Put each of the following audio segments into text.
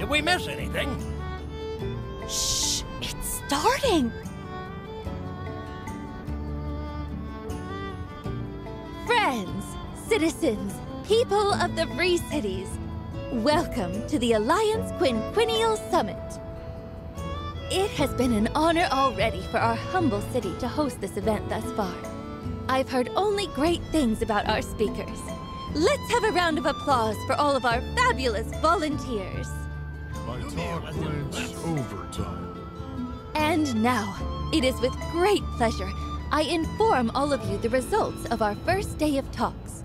Did we miss anything? Shh! It's starting! Friends, citizens, people of the Free Cities, welcome to the Alliance Quinquennial Summit. It has been an honor already for our humble city to host this event thus far. I've heard only great things about our speakers. Let's have a round of applause for all of our fabulous volunteers. My talk wins overtime. And now, it is with great pleasure I inform all of you the results of our first day of talks.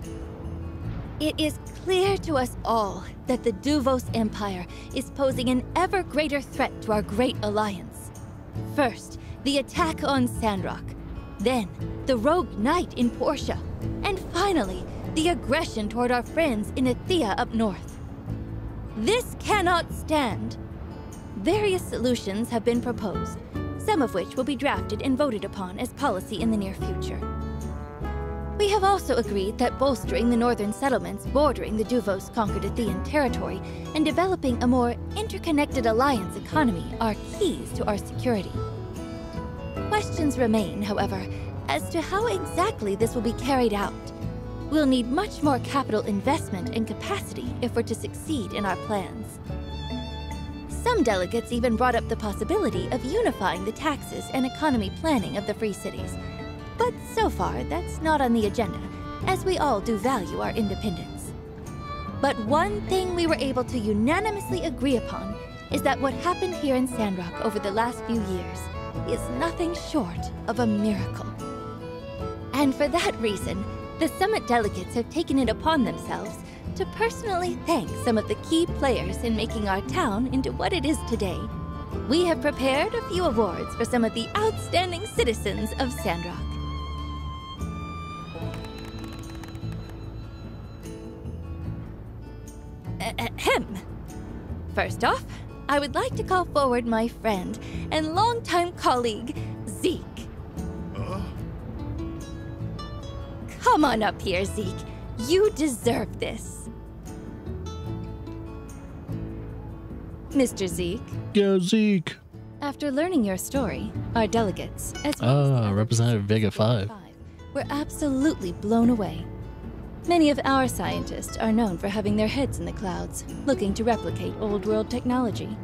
It is clear to us all that the Duvos Empire is posing an ever greater threat to our great alliance. First, the attack on Sandrock. Then, the rogue knight in Portia. And finally, the aggression toward our friends in Athea up north. This cannot stand. Various solutions have been proposed, some of which will be drafted and voted upon as policy in the near future. We have also agreed that bolstering the northern settlements bordering the Duvos conquered Athean territory and developing a more interconnected alliance economy are keys to our security. Questions remain, however, as to how exactly this will be carried out. We'll need much more capital investment and capacity if we're to succeed in our plans. Some delegates even brought up the possibility of unifying the taxes and economy planning of the Free Cities. But so far, that's not on the agenda, as we all do value our independence. But one thing we were able to unanimously agree upon is that what happened here in Sandrock over the last few years is nothing short of a miracle. And for that reason, the summit delegates have taken it upon themselves to personally thank some of the key players in making our town into what it is today. We have prepared a few awards for some of the outstanding citizens of Sandrock. Ahem. First off, I would like to call forward my friend and longtime colleague, Zeke. Come on up here, Zeke. You deserve this. Mr. Zeke. Go, Zeke. After learning your story, our delegates, as well as the Representative Vega 5, were absolutely blown away. Many of our scientists are known for having their heads in the clouds, looking to replicate old-world technology.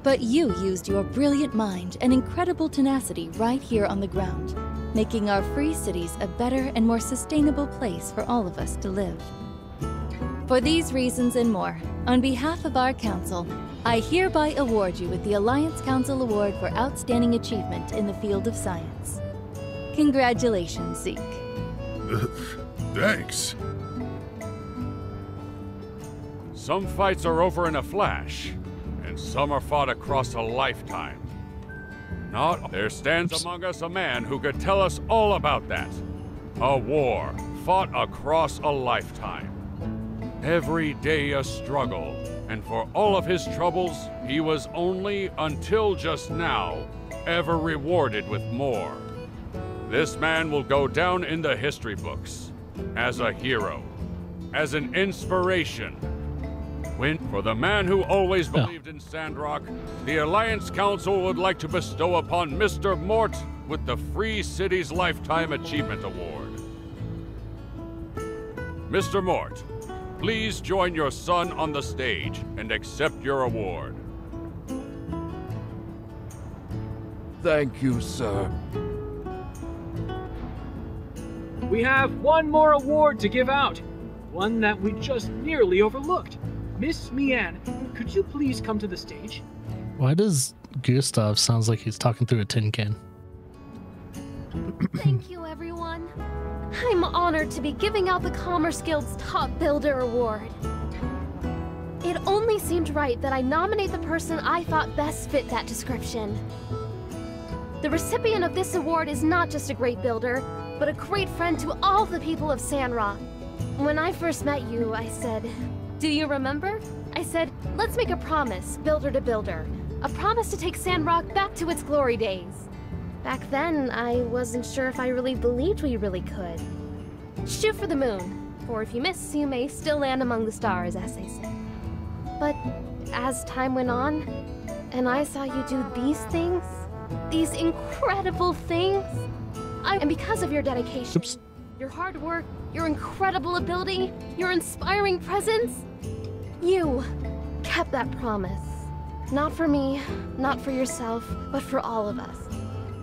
But you used your brilliant mind and incredible tenacity right here on the ground, making our free cities a better and more sustainable place for all of us to live. For these reasons and more, on behalf of our council, I hereby award you with the Alliance Council Award for Outstanding Achievement in the field of science. Congratulations, Zeke. Thanks. Some fights are over in a flash, and some are fought across a lifetime. There stands among us a man who could tell us all about that. A war fought across a lifetime. Every day a struggle, and for all of his troubles, he was only, until just now, ever rewarded with more. This man will go down in the history books as a hero, as an inspiration. For the man who always believed in Sandrock, the Alliance Council would like to bestow upon Mr. Mort with the Free Cities Lifetime Achievement Award. Mr. Mort, please join your son on the stage and accept your award. Thank you, sir. We have one more award to give out. One that we just nearly overlooked. Miss Mian, could you please come to the stage? Why does Gustav sounds like he's talking through a tin can? Thank you, everyone. I'm honored to be giving out the Commerce Guild's Top Builder Award. It only seemed right that I nominate the person I thought best fit that description. The recipient of this award is not just a great builder, but a great friend to all the people of Sandrock. When I first met you, I said, "Do you remember?" I said, "Let's make a promise, builder to builder. A promise to take Sandrock back to its glory days." Back then, I wasn't sure if I really believed we really could. Shoot for the moon, for if you miss, you may still land among the stars, as they say. But as time went on, and I saw you do these things, these incredible things, and because of your dedication, Oops. your hard work, your incredible ability, your inspiring presence, you kept that promise. Not for me, not for yourself, but for all of us.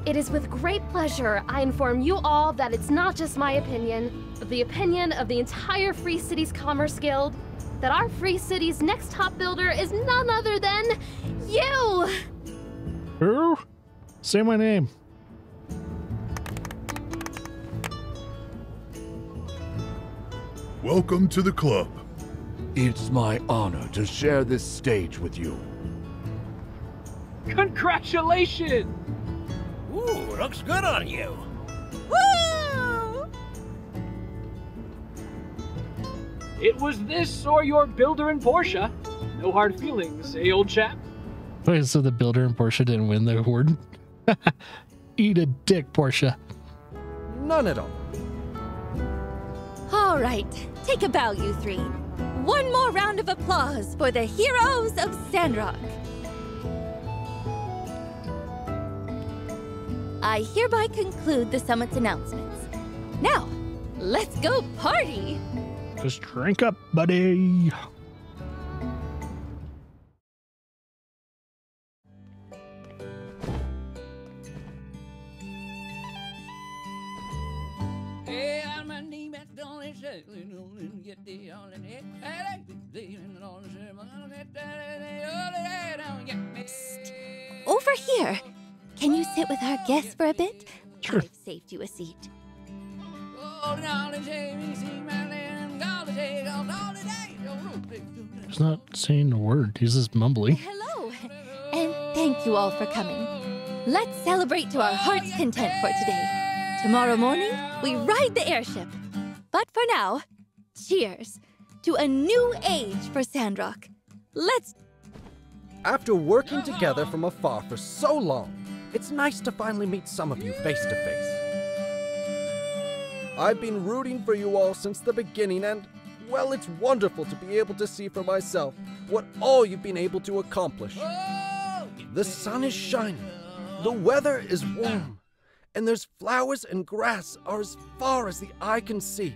It is with great pleasure I inform you all that it's not just my opinion, but the opinion of the entire Free Cities Commerce Guild, that our Free Cities' next top builder is none other than you! Who? Say my name. Welcome to the club. It's my honor to share this stage with you. Congratulations! Ooh, looks good on you. Woo! It was this or your builder and Portia. No hard feelings, eh, old chap? Wait, so the builder and Portia didn't win the award? Eat a dick, Portia. None at all. All right, take a bow, you three. One more round of applause for the heroes of Sandrock. I hereby conclude the summit's announcements. Now, let's go party! Just drink up, buddy. Over here. Can you sit with our guests for a bit? Sure. I've saved you a seat. He's not saying a word. He's just mumbling. Hello, and thank you all for coming. Let's celebrate to our heart's content for today. Tomorrow morning, we ride the airship. But for now, cheers to a new age for Sandrock. Let's... After working together from afar for so long, it's nice to finally meet some of you face to face. I've been rooting for you all since the beginning, and, well, it's wonderful to be able to see for myself what all you've been able to accomplish. The sun is shining, the weather is warm, and there's flowers and grass are as far as the eye can see.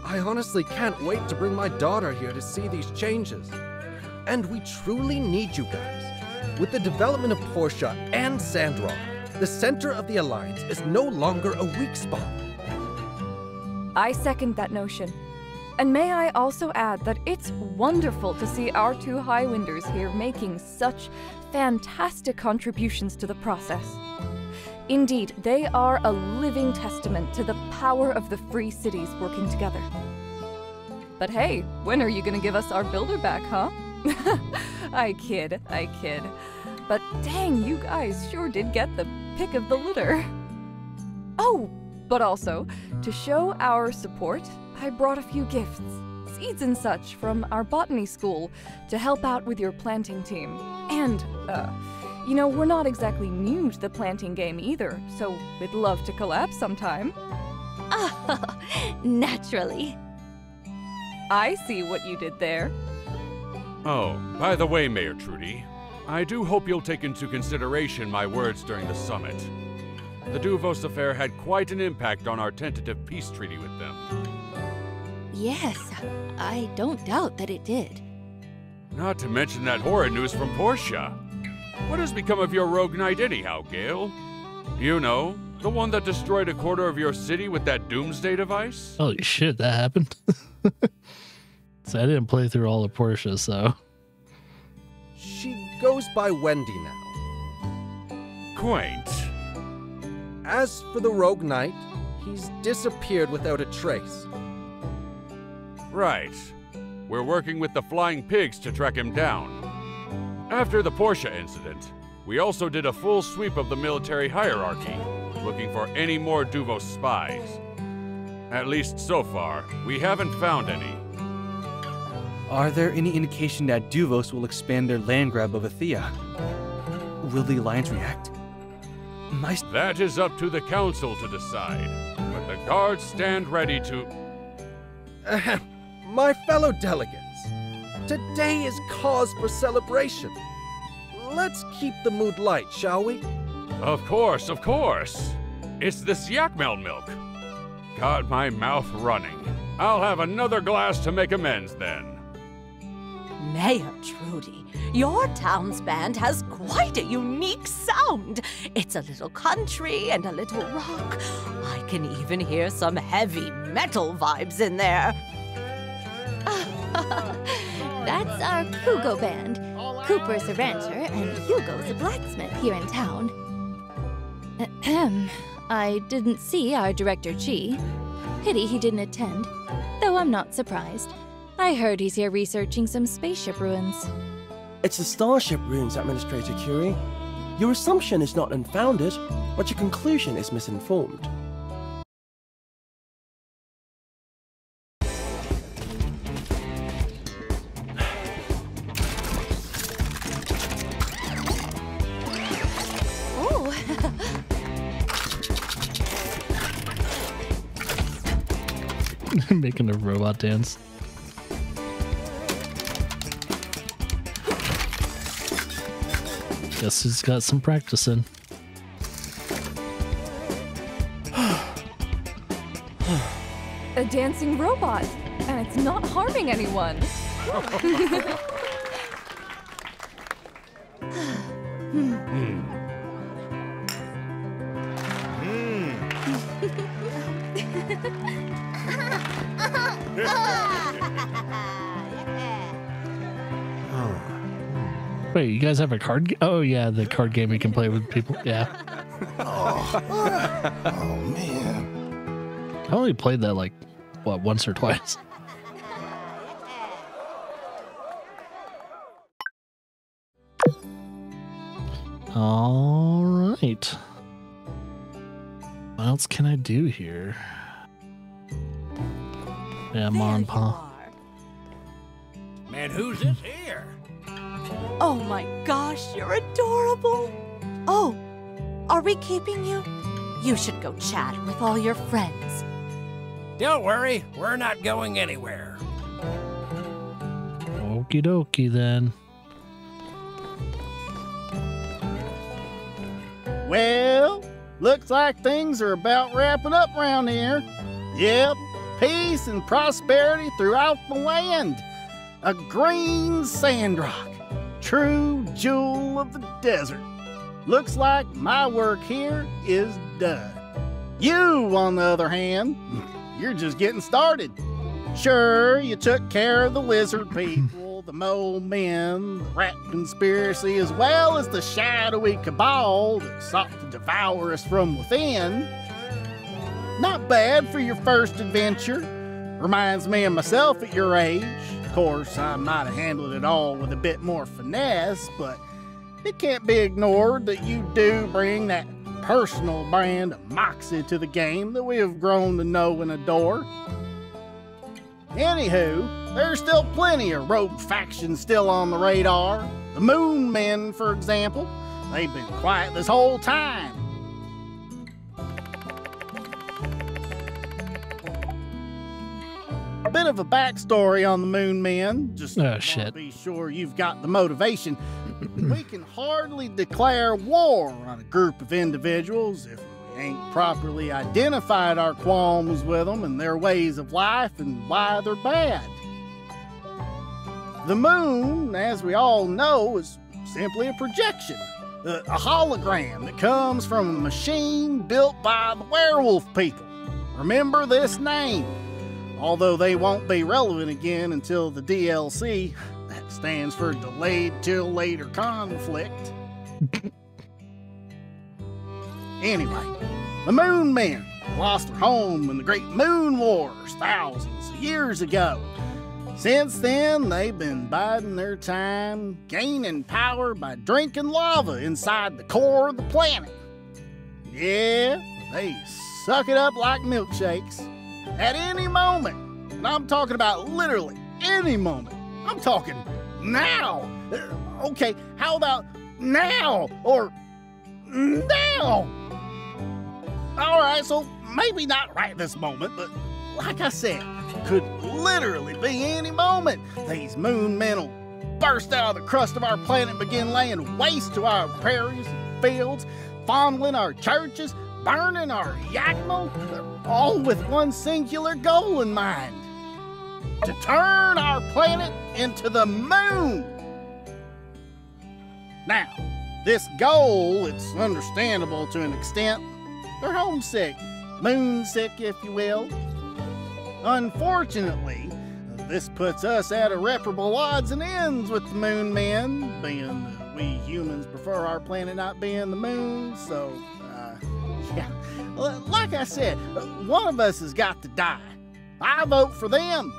I honestly can't wait to bring my daughter here to see these changes. And we truly need you guys. With the development of Portia and Sandrock, the center of the Alliance is no longer a weak spot. I second that notion. And may I also add that it's wonderful to see our two Highwinders here making such fantastic contributions to the process. Indeed, they are a living testament to the power of the Free Cities working together. But hey, when are you gonna give us our builder back, huh? I kid. But dang, you guys sure did get the pick of the litter. Oh, but also, to show our support, I brought a few gifts, seeds and such from our botany school to help out with your planting team. And, you know, we're not exactly new to the planting game either, so we'd love to collab sometime. Oh, naturally. I see what you did there. Oh, by the way, Mayor Trudy, I do hope you'll take into consideration my words during the summit. The Duvos affair had quite an impact on our tentative peace treaty with them. Yes, I don't doubt that it did. Not to mention that horrid news from Portia. What has become of your rogue knight anyhow, Gale? You know, the one that destroyed a quarter of your city with that doomsday device? Holy shit, that happened. So I didn't play through all of Portia, so... She goes by Wendy now. Quaint. As for the Rogue Knight, he's disappeared without a trace. Right. We're working with the Flying Pigs to track him down. After the Portia incident, we also did a full sweep of the military hierarchy, looking for any more Duvos spies. At least so far, we haven't found any. Are there any indication that Duvos will expand their land grab of Athea? Will the Alliance react? That is up to the Council to decide, but the guards stand ready to... My fellow delegates, Today is cause for celebration. Let's keep the mood light, shall we? Of course, of course. It's this Yakmel milk. Got my mouth running. I'll have another glass to make amends then. Mayor Trudy, your town's band has quite a unique sound. It's a little country and a little rock. I can even hear some heavy metal vibes in there. That's our Hugo band. Cooper's a rancher and Hugo's a blacksmith here in town. Ahem. I didn't see our director Chi. Pity he didn't attend, though I'm not surprised. I heard he's here researching some spaceship ruins. It's the starship ruins, Administrator Curie. Your assumption is not unfounded, but your conclusion is misinformed. Making a robot dance. Guess he's got some practicing. A dancing robot, and it's not harming anyone. Wait, you guys have a card game? Oh, yeah, the card game you can play with people. Yeah. Oh, man. I only played that, like, what, once or twice? All right. What else can I do here? Yeah, Mon Pa. Man, who's this here? Oh my gosh, you're adorable. Oh, are we keeping you? You should go chat with all your friends. Don't worry, we're not going anywhere. Okie dokie then. Well, looks like things are about wrapping up around here. Yep, peace and prosperity throughout the land. A green Sandrock, true jewel of the desert. Looks like my work here is done. You, on the other hand, you're just getting started. Sure, you took care of the lizard people, the mole men, the rat conspiracy, as well as the shadowy cabal that sought to devour us from within. Not bad for your first adventure. Reminds me of myself at your age. Of course, I might have handled it all with a bit more finesse, but it can't be ignored that you do bring that personal brand of moxie to the game that we have grown to know and adore. Anywho, there's still plenty of rogue factions still on the radar. The Moon Men, for example, they've been quiet this whole time. A bit of a backstory on the Moon Men, just to be sure you've got the motivation. We can hardly declare war on a group of individuals if we ain't properly identified our qualms with them and their ways of life and why they're bad. The moon, as we all know, is simply a projection, a hologram that comes from a machine built by the werewolf people. Remember this name, although they won't be relevant again until the DLC. That stands for Delayed Till Later Conflict. Anyway, the Moon Men lost their home in the Great Moon Wars thousands of years ago. Since then, they've been biding their time, gaining power by drinking lava inside the core of the planet. Yeah, they suck it up like milkshakes. At any moment, and I'm talking about literally any moment, I'm talking now. Okay, how about now or now? All right, so maybe not right this moment, but like I said, could literally be any moment. These moon men will burst out of the crust of our planet and begin laying waste to our prairies and fields, fondling our churches, burning our Yakima, all with one singular goal in mind: to turn our planet into the moon. Now, this goal, it's understandable to an extent. They're homesick, moonsick, if you will. Unfortunately, this puts us at irreparable odds and ends with the moon men, being that we humans prefer our planet not being the moon, so, yeah. Like I said, one of us has got to die. I vote for them.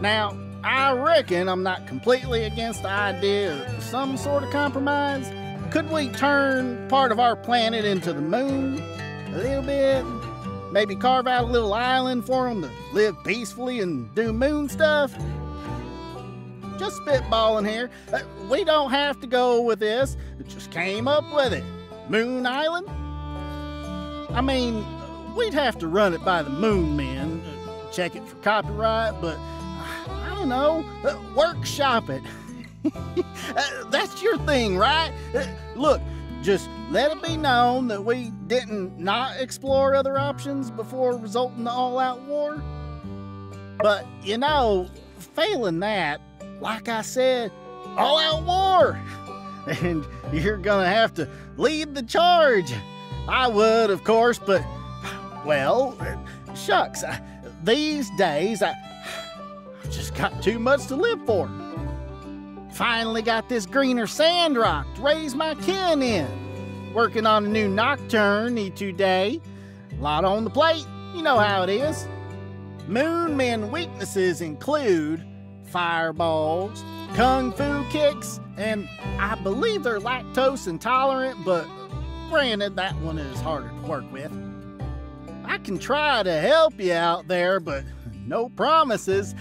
Now, I reckon I'm not completely against the idea of some sort of compromise. Could we turn part of our planet into the moon? A little bit? Maybe carve out a little island for them to live peacefully and do moon stuff? Just spitballing here. We don't have to go with this. It just came up with it. Moon Island? I mean, we'd have to run it by the moon men, check it for copyright, but I don't know, workshop it. That's your thing, right? Look, just let it be known that we didn't not explore other options before resulting in all-out war. But, you know, failing that, like I said, all-out war. And you're gonna have to lead the charge. I would, of course, but, well, shucks, these days, I've just got too much to live for. Finally got this greener Sandrock to raise my kin in. Working on a new nocturne today. A lot on the plate, you know how it is. Moon men weaknesses include fireballs, kung fu kicks, and I believe they're lactose intolerant, but granted, that one is harder to work with. I can try to help you out there, but no promises.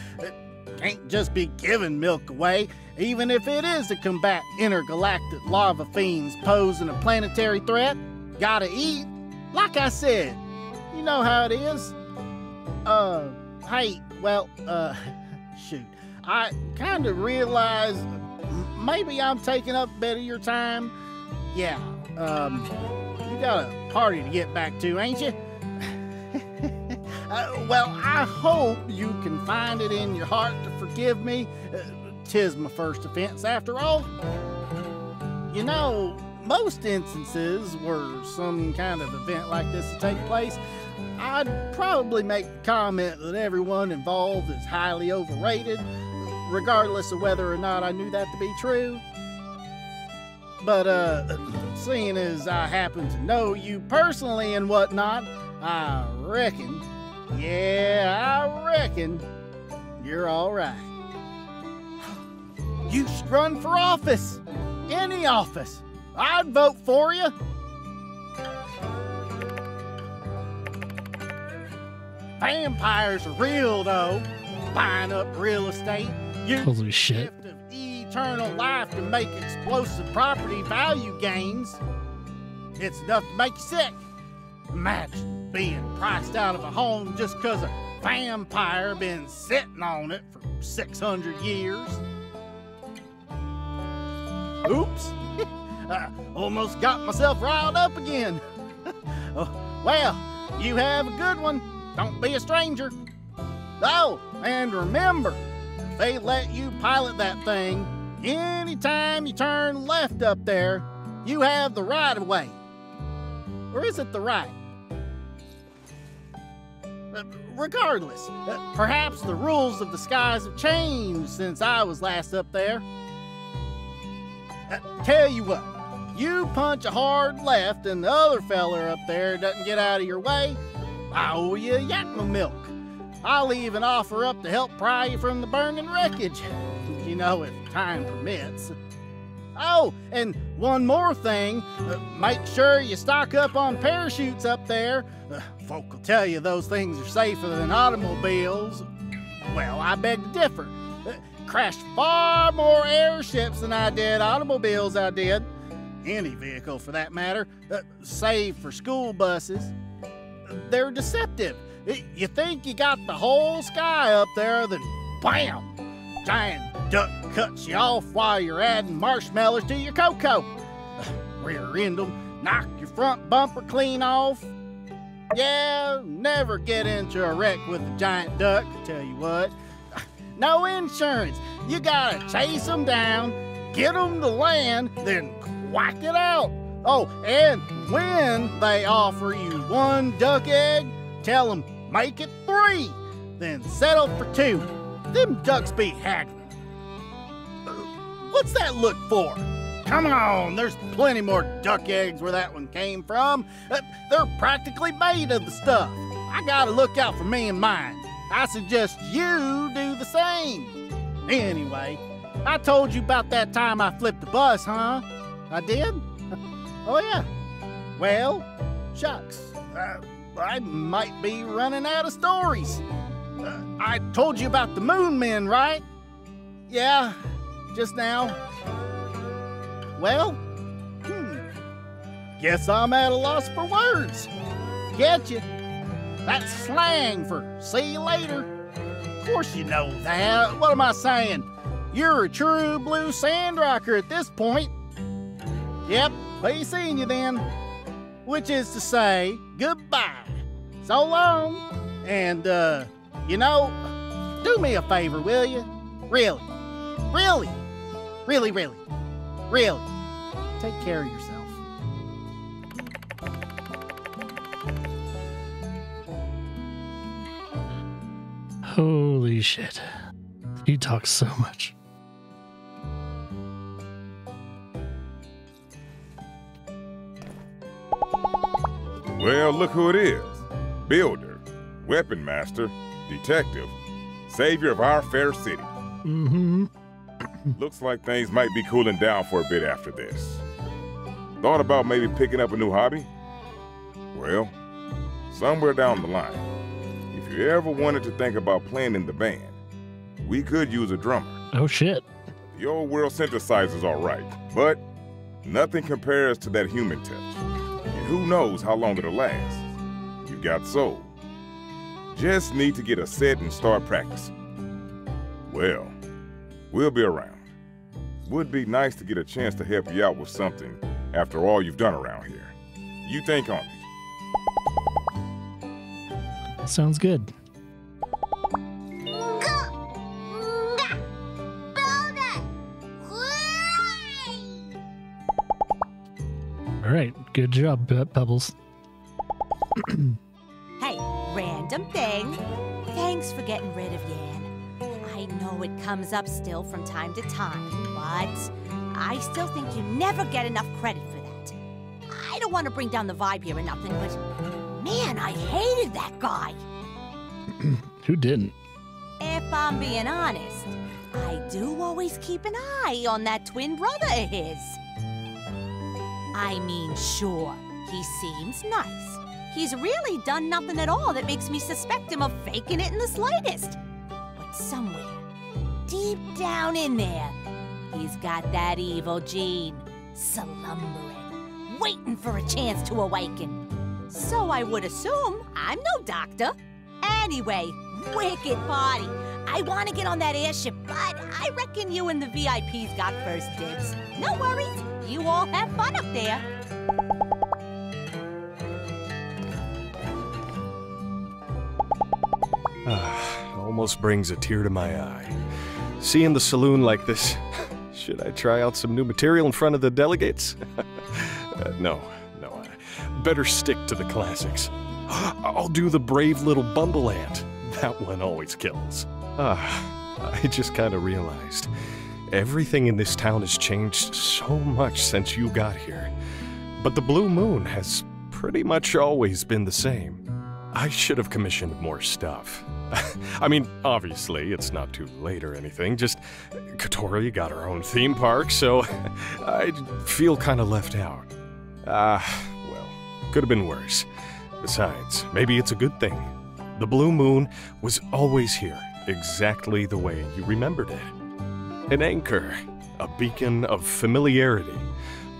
Can't just be giving milk away, even if it is to combat intergalactic lava fiends posing a planetary threat. Gotta eat. Like I said, you know how it is. Hey, well, shoot. I kind of realize maybe I'm taking up a bit of your time. Yeah, you got a party to get back to, ain't you? Well, I hope you can find it in your heart to forgive me. 'Tis my first offense, after all. You know, most instances where some kind of event like this would take place, I'd probably make the comment that everyone involved is highly overrated, regardless of whether or not I knew that to be true. But, seeing as I happen to know you personally and whatnot, I reckon you're all right. You should run for office. Any office. I'd vote for you. Vampires are real, though. Buying up real estate. Holy shit. Gift of eternal life to make explosive property value gains. It's enough to make you sick. Imagine being priced out of a home just because a vampire been sitting on it for 600 years. Oops. I almost got myself riled up again. Well, you have a good one. Don't be a stranger. Oh, and remember, if they let you pilot that thing, anytime you turn left up there, you have the right of way. Or is it the right? Regardless, perhaps the rules of the skies have changed since I was last up there. Tell you what, you punch a hard left and the other feller up there doesn't get out of your way, I owe you Yakima milk. I'll even offer up to help pry you from the burning wreckage, you know, if time permits. Oh, and one more thing, make sure you stock up on parachutes up there. Folk will tell you those things are safer than automobiles. Well, I beg to differ. Crashed far more airships than I did automobiles. I did. Any vehicle for that matter, save for school buses. They're deceptive. You think you got the whole sky up there, then bam! Giant duck cuts you off while you're adding marshmallows to your cocoa. Rear end 'em, knock your front bumper clean off. Yeah, never get into a wreck with a giant duck, tell you what. No insurance. You gotta chase them down, get them to land, then whack it out. Oh, and when they offer you 1 duck egg, tell them make it 3, then settle for 2. Them ducks be haggling. What's that look for? Come on, there's plenty more duck eggs where that one came from. They're practically made of the stuff. I gotta look out for me and mine. I suggest you do the same. Anyway, I told you about that time I flipped the bus, huh? I did? Oh, yeah. Well, shucks. I might be running out of stories. I told you about the moon men, right? Yeah, just now. Well, guess I'm at a loss for words. Get you? That's slang for see you later. Of course you know that. What am I saying? You're a true blue Sandrocker at this point. Yep, be seeing you then. Which is to say, goodbye. So long. And, you know, do me a favor, will you? Really. Take care of yourself. Holy shit. He talks so much. Well, look who it is. Builder, weapon master, detective, savior of our fair city. Mm-hmm. Looks like things might be cooling down for a bit after this. Thought about maybe picking up a new hobby? Well, somewhere down the line, if you ever wanted to think about playing in the band, we could use a drummer. Oh, shit. The old world synthesizer's all right, but nothing compares to that human touch. And who knows how long it'll last. You got soul. Just need to get a set and start practicing. Well, we'll be around. Would be nice to get a chance to help you out with something after all you've done around here. You think on it. Sounds good. All right, good job, Pebbles. Hey, random thing. Thanks for getting rid of Yan. I know it comes up still from time to time, but I still think you never get enough credit for that. I don't want to bring down the vibe here or nothing, but man, I hated that guy. Who didn't? If I'm being honest, I do always keep an eye on that twin brother of his. I mean, sure, he seems nice. He's really done nothing at all that makes me suspect him of faking it in the slightest. But somewhere, deep down in there, he's got that evil gene, slumbering, waiting for a chance to awaken. So I would assume I'm no doctor. Anyway, wicked party. I want to get on that airship, but I reckon you and the VIPs got first dibs. No worries. You all have fun up there. Almost brings a tear to my eye. Seeing the saloon like this, should I try out some new material in front of the delegates? No, better stick to the classics. I'll do the brave little bumble ant. That one always kills. I just kind of realized everything in this town has changed so much since you got here. But the Blue Moon has pretty much always been the same. I should have commissioned more stuff. I mean, obviously, it's not too late or anything, just Kotori got her own theme park, so I feel kind of left out. Well, could have been worse. Besides, maybe it's a good thing. The Blue Moon was always here, exactly the way you remembered it. An anchor, a beacon of familiarity,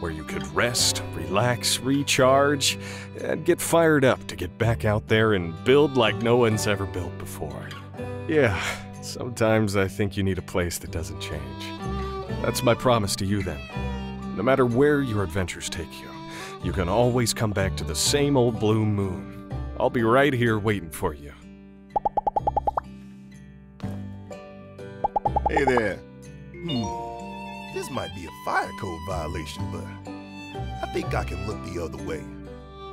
where you could rest, relax, recharge, and get fired up to get back out there and build like no one's ever built before. Yeah, sometimes I think you need a place that doesn't change. That's my promise to you then. No matter where your adventures take you, you can always come back to the same old blue moon. I'll be right here waiting for you. Hey there. This might be a fire code violation, but I think I can look the other way.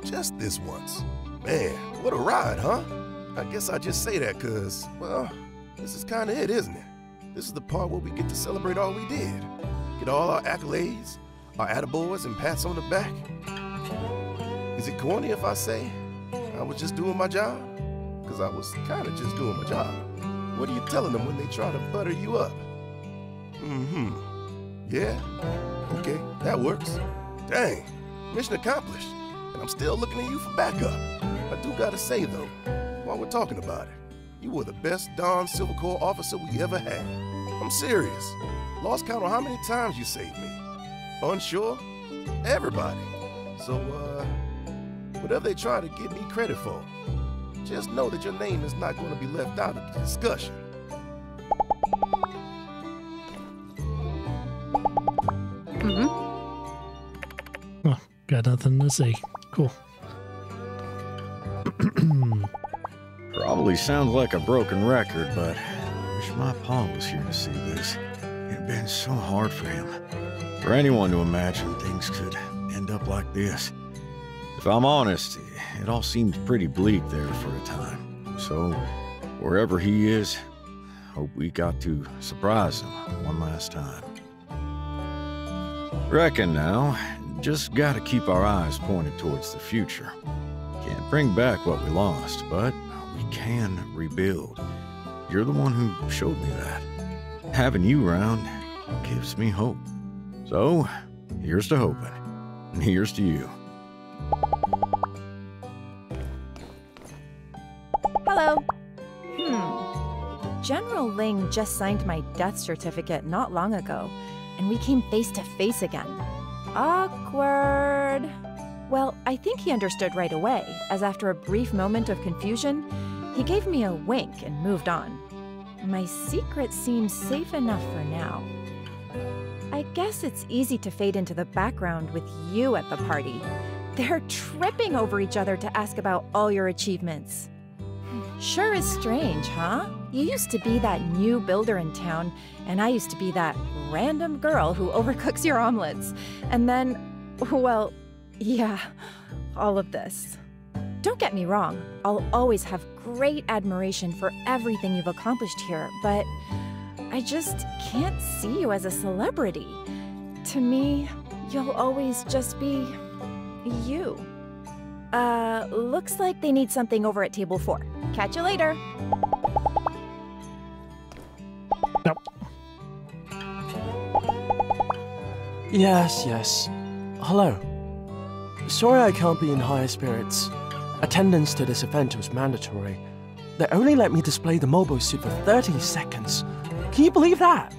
Just this once. Man, what a ride, huh? I guess I just say that because, well, this is kind of it, isn't it? This is the part where we get to celebrate all we did. Get all our accolades, our attaboys, and pats on the back. Is it corny if I say I was just doing my job? Because I was kind of just doing my job. What are you telling them when they try to butter you up? Yeah? Okay, that works. Dang, mission accomplished. And I'm still looking at you for backup. I do gotta say, though, while we're talking about it, you were the best darn Silver Corps officer we ever had. I'm serious. Lost count on how many times you saved me. Unsure? Everybody. So, whatever they try to give me credit for, just know that your name is not going to be left out of the discussion. Oh, got nothing to say. Cool. Probably sounds like a broken record, but I wish my pa was here to see this. It'd been so hard for him. For anyone to imagine things could end up like this. If I'm honest, it all seemed pretty bleak there for a time. So, wherever he is, hope we got to surprise him one last time. Reckon now, just gotta keep our eyes pointed towards the future. Can't bring back what we lost, but we can rebuild. You're the one who showed me that. Having you around gives me hope. So, here's to hoping. And here's to you. Hello. General Ling just signed my death certificate not long ago, and we came face to face again. Awkward. Well, I think he understood right away, as after a brief moment of confusion, he gave me a wink and moved on. My secret seems safe enough for now. I guess it's easy to fade into the background with you at the party. They're tripping over each other to ask about all your achievements. Sure is strange, huh? You used to be that new builder in town, and I used to be that random girl who overcooks your omelets. And then, well, yeah, all of this. Don't get me wrong, I'll always have great admiration for everything you've accomplished here, but I just can't see you as a celebrity. To me, you'll always just be you. Looks like they need something over at table 4. Catch you later. Nope. Yes. Hello. Sorry I can't be in higher spirits. Attendance to this event was mandatory. They only let me display the mobile suit for 30 seconds. Can you believe that?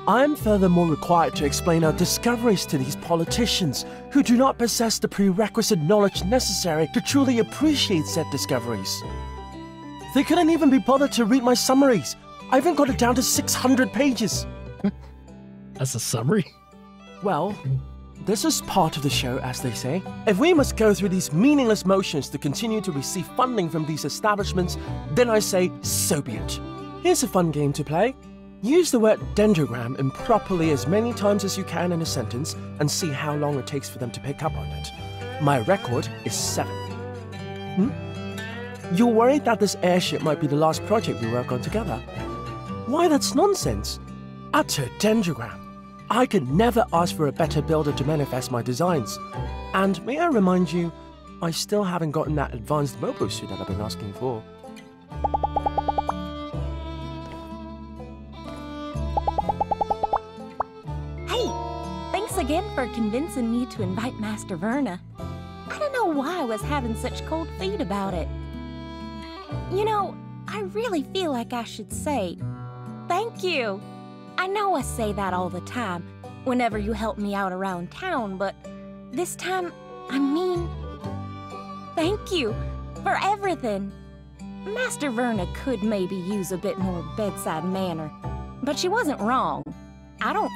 I'm furthermore required to explain our discoveries to these politicians who do not possess the prerequisite knowledge necessary to truly appreciate said discoveries. They couldn't even be bothered to read my summaries. I even got it down to 600 pages. That's a summary? Well, this is part of the show, as they say. If we must go through these meaningless motions to continue to receive funding from these establishments, then I say, so be it. Here's a fun game to play. Use the word dendrogram improperly as many times as you can in a sentence and see how long it takes for them to pick up on it. My record is 7. You're worried that this airship might be the last project we work on together? Why, that's nonsense. Utter dendrogram. I could never ask for a better builder to manifest my designs. And may I remind you, I still haven't gotten that advanced mobile suit that I've been asking for. Thanks again for convincing me to invite Master Verna. I don't know why I was having such cold feet about it. You know, I really feel like I should say, thank you. I know I say that all the time, whenever you help me out around town, but this time, I mean, thank you for everything. Master Verna could maybe use a bit more bedside manner, but she wasn't wrong. I don't think